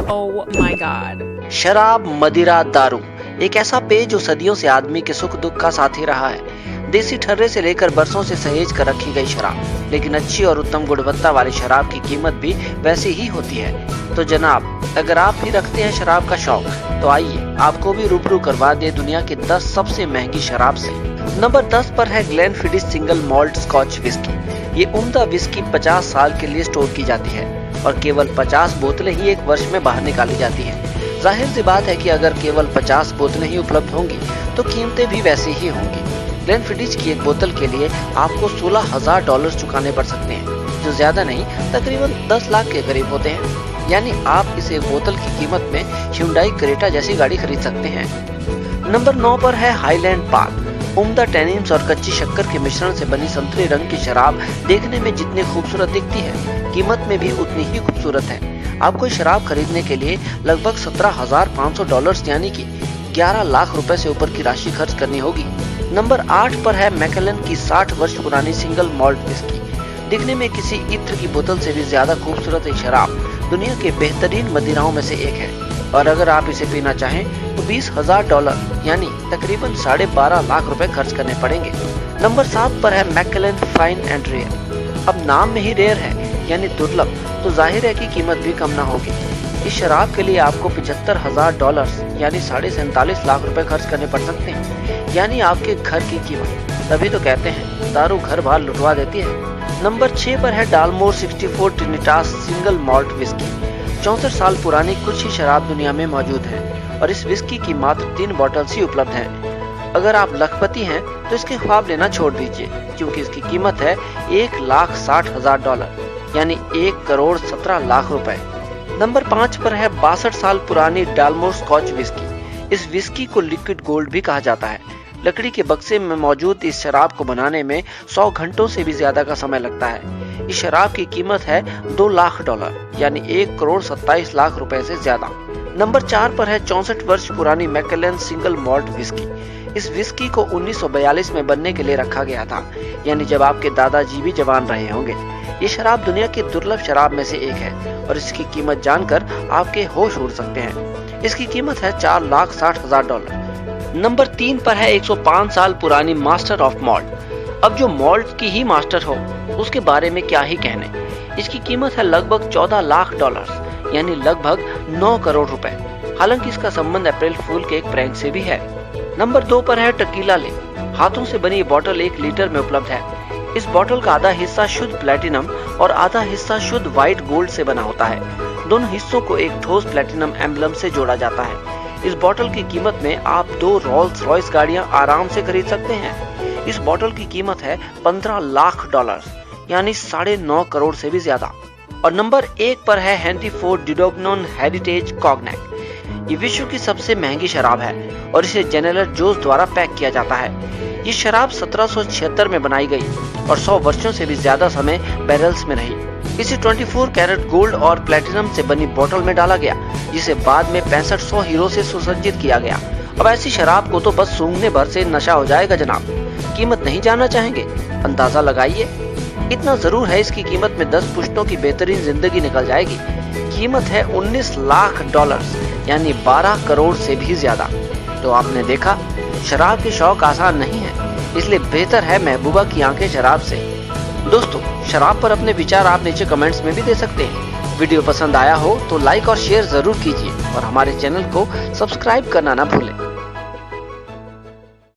Oh my god. शराब, मदिरा, दारू एक ऐसा पेय जो सदियों से आदमी के सुख दुख का साथी रहा है। देसी ठर्रे से लेकर बरसों से सहेज कर रखी गई शराब, लेकिन अच्छी और उत्तम गुणवत्ता वाली शराब की कीमत भी वैसी ही होती है। तो जनाब, अगर आप भी रखते हैं शराब का शौक, तो आइए आपको भी रूबरू करवा दे दुनिया की 10 सबसे महंगी शराब से। नंबर 10 पर है ग्लेनफिडिस सिंगल मॉल्ट स्कॉच विस्की। ये उम्दा विस्की 50 साल के लिए स्टोर की जाती है और केवल 50 बोतलें ही एक वर्ष में बाहर निकाली जाती है। जाहिर सी बात है कि अगर केवल 50 बोतलें ही उपलब्ध होंगी तो कीमतें भी वैसी ही होंगी। ग्लेनफिडिस की एक बोतल के लिए आपको $16,000 चुकाने पड़ सकते हैं, जो ज्यादा नहीं तकरीबन 10 लाख के करीब होते हैं। यानी आप इस एक बोतल की कीमत में Hyundai क्रेटा जैसी गाड़ी खरीद सकते हैं। नंबर 9 पर है हाईलैंड पार्क। उम्दा टैनिन्स और कच्ची शक्कर के मिश्रण से बनी संतरे रंग की शराब देखने में जितनी खूबसूरत दिखती है, कीमत में भी उतनी ही खूबसूरत है। आपको शराब खरीदने के लिए लगभग $17,500 यानी कि 11 लाख रुपए से ऊपर की राशि खर्च करनी होगी। नंबर 8 पर है मैकेलन की 60 वर्ष पुरानी सिंगल मॉल्ट विस्की। दिखने में किसी इत्र की बोतल से भी ज्यादा खूबसूरत ये शराब दुनिया के बेहतरीन मदिराओं में से एक है, और अगर आप इसे पीना चाहें तो $20,000 यानी तकरीबन 12.5 लाख रुपए खर्च करने पड़ेंगे। नंबर 7 पर है मैकेलन फाइन एंड रेयर। अब नाम में ही रेयर है यानी दुर्लभ, तो जाहिर है कि कीमत भी कम ना होगी। इस शराब के लिए आपको $75,000 यानी 47.5 लाख रुपए खर्च करने पड़ सकते हैं, यानी आपके घर की कीमत। तभी तो कहते हैं दारू घर बार लुटवा देती है। नंबर 6 पर है डालमोर 64 ट्रिनिटास सिंगल मॉल्ट विस्की। 64 साल पुरानी कुछ ही शराब दुनिया में मौजूद है और इस विस्की की मात्र 3 बॉटल्स ही उपलब्ध हैं। अगर आप लखपति हैं तो इसके ख्वाब लेना छोड़ दीजिए, क्योंकि इसकी कीमत है $1,60,000 यानी 1,17 लाख रुपए। नंबर 5 पर है 62 साल पुरानी डालमोर स्कॉच विस्की। इस विस्की को लिक्विड गोल्ड भी कहा जाता है। लकड़ी के बक्से में मौजूद इस शराब को बनाने में 100 घंटों से भी ज्यादा का समय लगता है। इस शराब की कीमत है $2 लाख यानी 1,27 लाख रुपए से ज्यादा। नंबर 4 पर है 64 वर्ष पुरानी मैकेलन सिंगल मॉल्ट विस्की। इस विस्की को 1942 में बनने के लिए रखा गया था, यानी जब आपके दादाजी भी जवान रहे होंगे। ये शराब दुनिया की दुर्लभ शराब में से एक है और इसकी कीमत जानकर आपके होश उड़ सकते हैं। इसकी कीमत है $4,60,000। नंबर 3 पर है 105 साल पुरानी मास्टर ऑफ मॉल्ट। अब जो मॉल्ट की ही मास्टर हो, उसके बारे में क्या ही कहने। इसकी कीमत है लगभग $14 लाख यानी लगभग 9 करोड़ रुपए। हालांकि इसका संबंध अप्रैल फूल के एक प्रैंक से भी है। नंबर 2 पर है टकीला ले। हाथों से बनी ये बोतल 1 लीटर में उपलब्ध है। इस बोतल का आधा हिस्सा शुद्ध प्लेटिनम और आधा हिस्सा शुद्ध व्हाइट गोल्ड से बना होता है। दोनों हिस्सों को एक ठोस प्लेटिनम एम्बलम से जोड़ा जाता है। इस बोतल की कीमत में आप 2 रोल्स रॉयस गाड़ियां आराम से खरीद सकते हैं। इस बोतल की कीमत है $15 लाख यानी 9.5 करोड़ से भी ज्यादा। और नंबर 1 पर है हेनरी फोर्ड डिडोगनोन हेरिटेज कॉग्नैक। ये विश्व की सबसे महंगी शराब है और इसे जनरल जोस द्वारा पैक किया जाता है। ये शराब 1776 में बनाई गई और 100 वर्षों से भी ज्यादा समय बैरल्स में रही। इसे 24 कैरेट गोल्ड और प्लेटिनम से बनी बोतल में डाला गया, जिसे बाद में 6500 हीरो से सुसज्जित किया गया। अब ऐसी शराब को तो बस सूंघने भर से नशा हो जाएगा जनाब। कीमत नहीं जानना चाहेंगे? अंदाजा लगाइए। इतना जरूर है, इसकी कीमत में 10 पुश्तों की बेहतरीन जिंदगी निकल जाएगी। कीमत है $19 लाख यानी 12 करोड़ से भी ज्यादा। तो आपने देखा, शराब के शौक आसान नहीं है, इसलिए बेहतर है महबूबा की आंखें शराब से। दोस्तों, शराब पर अपने विचार आप नीचे कमेंट्स में भी दे सकते हैं। वीडियो पसंद आया हो तो लाइक और शेयर जरूर कीजिए और हमारे चैनल को सब्सक्राइब करना ना भूलें।